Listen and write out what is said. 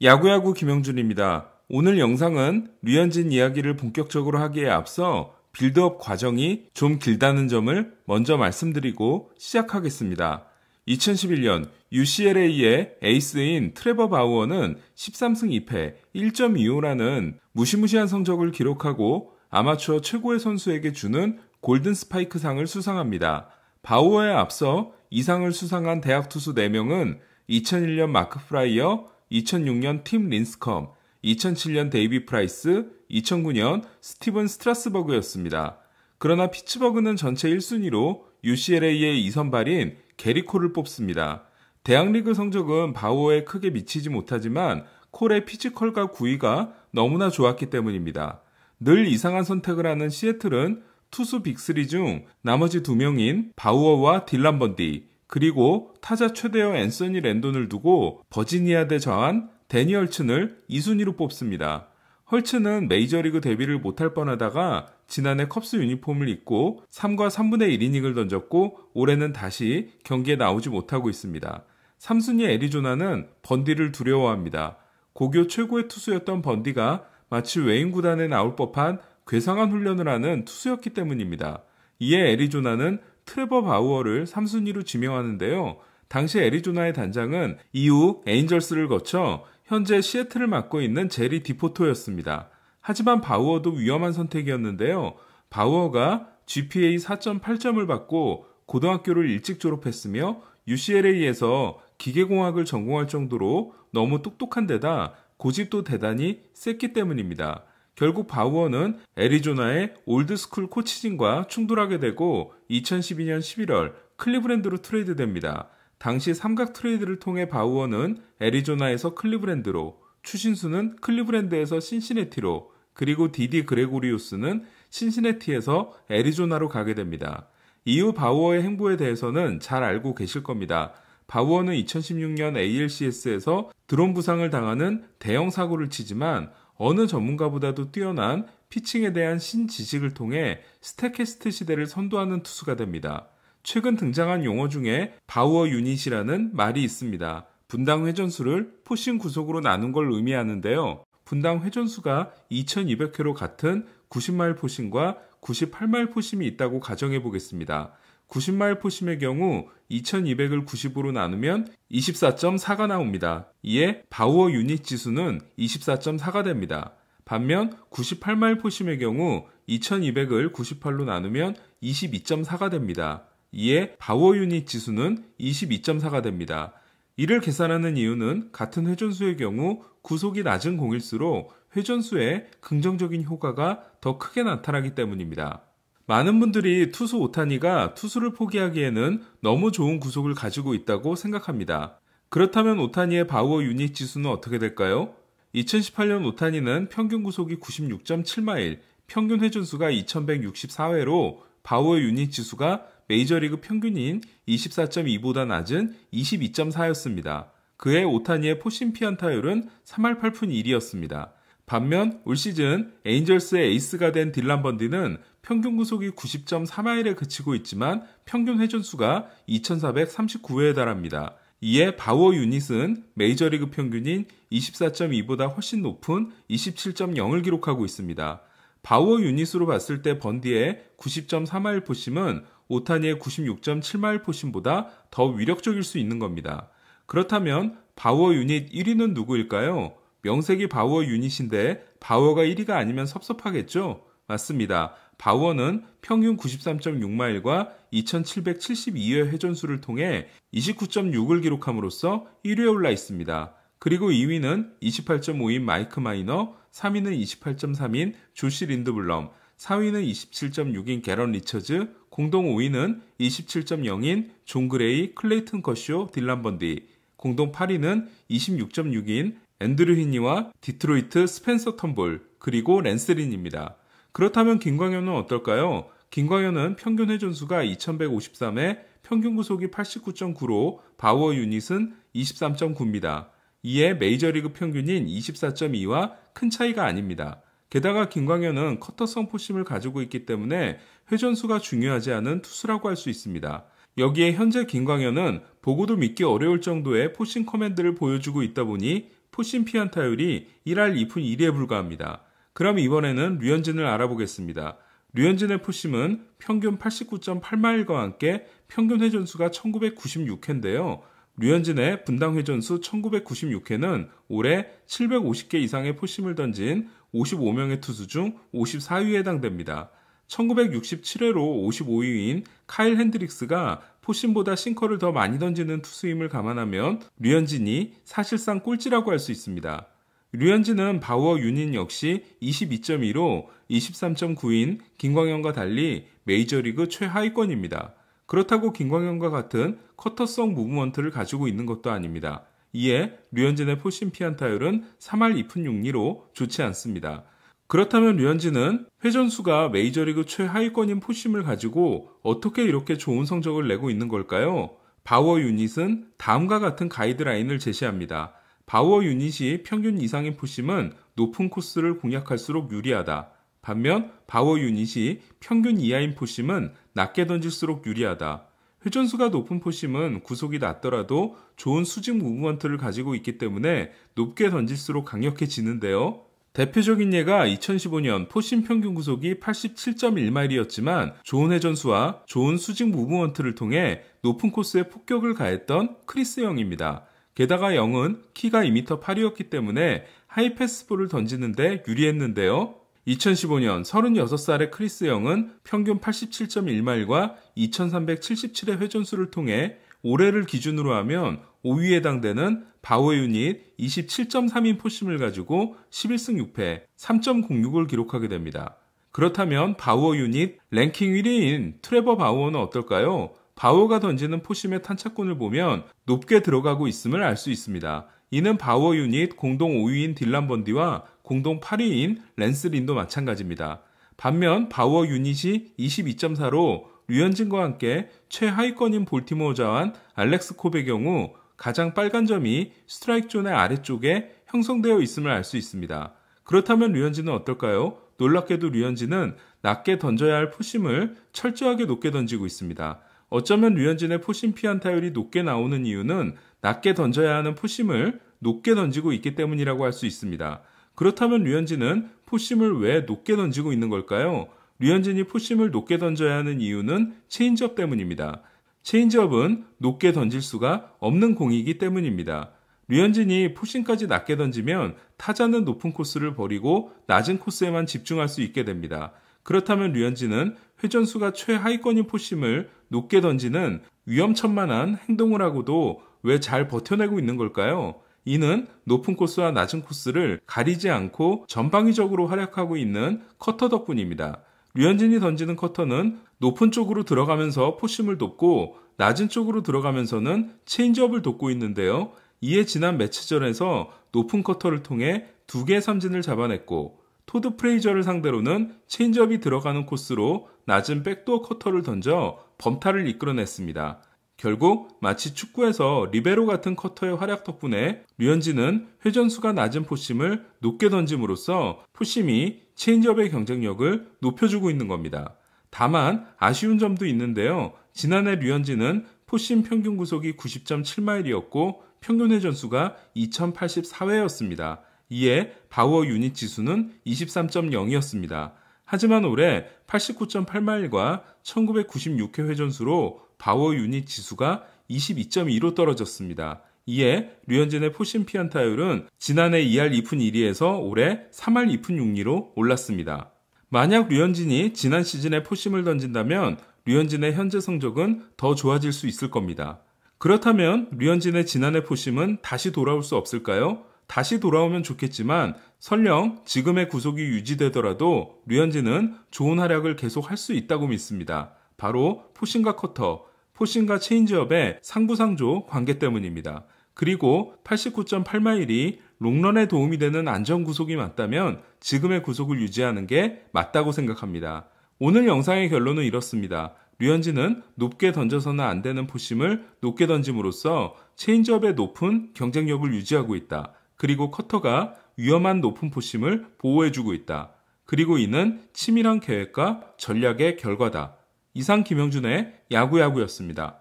야구야구 김영준입니다. 오늘 영상은 류현진 이야기를 본격적으로 하기에 앞서 빌드업 과정이 좀 길다는 점을 먼저 말씀드리고 시작하겠습니다. 2011년 UCLA의 에이스인 트레버 바우어는 13승 2패 1.25라는 무시무시한 성적을 기록하고 아마추어 최고의 선수에게 주는 골든 스파이크 상을 수상합니다. 바우어에 앞서 이 상을 수상한 대학 투수 4명은 2001년 마크 프라이어, 2006년 팀 린스컴, 2007년 데이비 프라이스, 2009년 스티븐 스트라스버그였습니다. 그러나 피츠버그는 전체 1순위로 UCLA의 2선발인 게리 콜을 뽑습니다. 대학리그 성적은 바우어에 크게 미치지 못하지만 콜의 피지컬과 구위가 너무나 좋았기 때문입니다. 늘 이상한 선택을 하는 시애틀은 투수 빅3 중 나머지 2명인 바우어와 딜런 번디, 그리고 타자 최대어 앤서니 랜돈을 두고 버지니아 대 저한 데니 헐츠를 2순위로 뽑습니다. 헐츠는 메이저리그 데뷔를 못할 뻔하다가 지난해 컵스 유니폼을 입고 3과 3분의 1이닝을 던졌고 올해는 다시 경기에 나오지 못하고 있습니다. 3순위 애리조나는 번디를 두려워합니다. 고교 최고의 투수였던 번디가 마치 외인 구단에 나올 법한 괴상한 훈련을 하는 투수였기 때문입니다. 이에 애리조나는 트레버 바우어를 3순위로 지명하는데요. 당시 애리조나의 단장은 이후 에인절스를 거쳐 현재 시애틀을 맡고 있는 제리 디포토였습니다. 하지만 바우어도 위험한 선택이었는데요. 바우어가 GPA 4.8점을 받고 고등학교를 일찍 졸업했으며 UCLA에서 기계공학을 전공할 정도로 너무 똑똑한 데다 고집도 대단히 셌기 때문입니다. 결국 바우어는 애리조나의 올드스쿨 코치진과 충돌하게 되고 2012년 11월 클리브랜드로 트레이드됩니다. 당시 삼각 트레이드를 통해 바우어는 애리조나에서 클리브랜드로, 추신수는 클리브랜드에서 신시내티로, 그리고 디디 그레고리우스는 신시내티에서 애리조나로 가게 됩니다. 이후 바우어의 행보에 대해서는 잘 알고 계실 겁니다. 바우어는 2016년 ALCS에서 드론 부상을 당하는 대형 사고를 치지만 어느 전문가보다도 뛰어난 피칭에 대한 신지식을 통해 스태캐스트 시대를 선도하는 투수가 됩니다. 최근 등장한 용어 중에 바우어 유닛이라는 말이 있습니다. 분당 회전수를 포심 구속으로 나눈 걸 의미하는데요. 분당 회전수가 2200회로 같은 90마일 포심과 98마일 포심이 있다고 가정해 보겠습니다. 90마일 포심의 경우 2200을 90으로 나누면 24.4가 나옵니다. 이에 바우어 유닛 지수는 24.4가 됩니다. 반면 98마일 포심의 경우 2200을 98로 나누면 22.4가 됩니다. 이에 바우어 유닛 지수는 22.4가 됩니다. 이를 계산하는 이유는 같은 회전수의 경우 구속이 낮은 공일수록 회전수의 긍정적인 효과가 더 크게 나타나기 때문입니다. 많은 분들이 투수 오타니가 투수를 포기하기에는 너무 좋은 구속을 가지고 있다고 생각합니다. 그렇다면 오타니의 바우어 유닛 지수는 어떻게 될까요? 2018년 오타니는 평균 구속이 96.7마일, 평균 회전수가 2164회로 바우어 유닛 지수가 메이저리그 평균인 24.2보다 낮은 22.4였습니다. 그해 오타니의 포심 피안타율은 3할 8푼 1이었습니다. 반면 올 시즌 에인절스의 에이스가 된 딜런 번디는 평균 구속이 90.3마일에 그치고 있지만 평균 회전수가 2439회에 달합니다. 이에 바우어 유닛은 메이저리그 평균인 24.2보다 훨씬 높은 27.0을 기록하고 있습니다. 바우어 유닛으로 봤을 때 번디의 90.3마일 포심은 오타니의 96.7마일 포심보다 더 위력적일 수 있는 겁니다. 그렇다면 바우어 유닛 1위는 누구일까요? 명색이 바우어 유닛인데 바우어가 1위가 아니면 섭섭하겠죠? 맞습니다. 바우어는 평균 93.6마일과 2772회 회전수를 통해 29.6을 기록함으로써 1위에 올라 있습니다. 그리고 2위는 28.5인 마이크 마이너, 3위는 28.3인 조시 린드블럼, 4위는 27.6인 게런 리처즈, 공동 5위는 27.0인 존 그레이, 클레이튼 커쇼, 딜런 번디, 공동 8위는 26.6인 앤드류 히니와 디트로이트 스펜서 텀볼, 그리고 랜스 린입니다. 그렇다면 김광현은 어떨까요? 김광현은 평균 회전수가 2153에 평균 구속이 89.9로 바우어 유닛은 23.9입니다. 이에 메이저리그 평균인 24.2와 큰 차이가 아닙니다. 게다가 김광현은 커터성 포심을 가지고 있기 때문에 회전수가 중요하지 않은 투수라고 할 수 있습니다. 여기에 현재 김광현은 보고도 믿기 어려울 정도의 포심 커맨드를 보여주고 있다 보니 포심 피안 타율이 1할 2푼 1리에 불과합니다. 그럼 이번에는 류현진을 알아보겠습니다. 류현진의 포심은 평균 89.8마일과 함께 평균 회전수가 1996회인데요. 류현진의 분당 회전수 1996회는 올해 750개 이상의 포심을 던진 55명의 투수 중 54위에 해당됩니다. 1967회로 55위인 카일 핸드릭스가 포심보다 싱커를 더 많이 던지는 투수임을 감안하면 류현진이 사실상 꼴찌라고 할 수 있습니다. 류현진은 바우어 유닛 역시 22.2로 23.9인 김광현과 달리 메이저리그 최하위권입니다. 그렇다고 김광현과 같은 커터성 무브먼트를 가지고 있는 것도 아닙니다. 이에 류현진의 포심 피안 타율은 3할 2푼 6리로 좋지 않습니다. 그렇다면 류현진은 회전수가 메이저리그 최하위권인 포심을 가지고 어떻게 이렇게 좋은 성적을 내고 있는 걸까요? 바우어 유닛은 다음과 같은 가이드라인을 제시합니다. 바우어 유닛이 평균 이상인 포심은 높은 코스를 공략할수록 유리하다. 반면 바우어 유닛이 평균 이하인 포심은 낮게 던질수록 유리하다. 회전수가 높은 포심은 구속이 낮더라도 좋은 수직 무브먼트를 가지고 있기 때문에 높게 던질수록 강력해지는데요. 대표적인 예가 2015년 포심 평균 구속이 87.1마일이었지만 좋은 회전수와 좋은 수직 무브먼트를 통해 높은 코스에 폭격을 가했던 크리스 영입니다. 게다가 영은 키가 2m 8이었기 때문에 하이 패스볼을 던지는데 유리했는데요. 2015년 36살의 크리스 영은 평균 87.1마일과 2377의 회전수를 통해 올해를 기준으로 하면 5위에 해당되는 바우어 유닛 27.3인 포심을 가지고 11승 6패 3.06을 기록하게 됩니다. 그렇다면 바우어 유닛 랭킹 1위인 트레버 바우어는 어떨까요? 바우어가 던지는 포심의 탄착권을 보면 높게 들어가고 있음을 알 수 있습니다. 이는 바우어 유닛 공동 5위인 딜란 번디와 공동 8위인 랜스 린도 마찬가지입니다. 반면 바우어 유닛이 22.4로 류현진과 함께 최하위권인 볼티모어 자완 알렉스 콥의 경우 가장 빨간 점이 스트라이크 존의 아래쪽에 형성되어 있음을 알 수 있습니다. 그렇다면 류현진은 어떨까요? 놀랍게도 류현진은 낮게 던져야 할 포심을 철저하게 높게 던지고 있습니다. 어쩌면 류현진의 포심 피안 타율이 높게 나오는 이유는 낮게 던져야 하는 포심을 높게 던지고 있기 때문이라고 할 수 있습니다. 그렇다면 류현진은 포심을 왜 높게 던지고 있는 걸까요? 류현진이 포심을 높게 던져야 하는 이유는 체인지업 때문입니다. 체인지업은 높게 던질 수가 없는 공이기 때문입니다. 류현진이 포심까지 낮게 던지면 타자는 높은 코스를 버리고 낮은 코스에만 집중할 수 있게 됩니다. 그렇다면 류현진은 회전수가 최하위권인 포심을 높게 던지는 위험천만한 행동을 하고도 왜 잘 버텨내고 있는 걸까요? 이는 높은 코스와 낮은 코스를 가리지 않고 전방위적으로 활약하고 있는 커터 덕분입니다. 류현진이 던지는 커터는 높은 쪽으로 들어가면서 포심을 돕고 낮은 쪽으로 들어가면서는 체인지업을 돕고 있는데요. 이에 지난 매치전에서 높은 커터를 통해 2개의 삼진을 잡아냈고 토드 프레이저를 상대로는 체인지업이 들어가는 코스로 낮은 백도어 커터를 던져 범타를 이끌어냈습니다. 결국 마치 축구에서 리베로 같은 커터의 활약 덕분에 류현진은 회전수가 낮은 포심을 높게 던짐으로써 포심이 체인지업의 경쟁력을 높여주고 있는 겁니다. 다만 아쉬운 점도 있는데요. 지난해 류현진은 포심 평균 구속이 90.7마일이었고 평균 회전수가 2084회였습니다. 이에 바우어 유닛 지수는 23.0이었습니다. 하지만 올해 89.8마일과 1996회 회전수로 바우어 유닛 지수가 22.2로 떨어졌습니다. 이에 류현진의 포심 피안 타율은 지난해 2할 2푼 1리에서 올해 3할 2푼 6리로 올랐습니다. 만약 류현진이 지난 시즌에 포심을 던진다면 류현진의 현재 성적은 더 좋아질 수 있을 겁니다. 그렇다면 류현진의 지난해 포심은 다시 돌아올 수 없을까요? 다시 돌아오면 좋겠지만 설령 지금의 구속이 유지되더라도 류현진은 좋은 활약을 계속 할 수 있다고 믿습니다. 바로 포심과 커터, 포심과 체인지업의 상부상조 관계 때문입니다. 그리고 89.8마일이 롱런에 도움이 되는 안전구속이 맞다면 지금의 구속을 유지하는 게 맞다고 생각합니다. 오늘 영상의 결론은 이렇습니다. 류현진은 높게 던져서는 안 되는 포심을 높게 던짐으로써 체인지업의 높은 경쟁력을 유지하고 있다. 그리고 커터가 위험한 높은 포심을 보호해주고 있다. 그리고 이는 치밀한 계획과 전략의 결과다. 이상 김영준의 야구야구였습니다.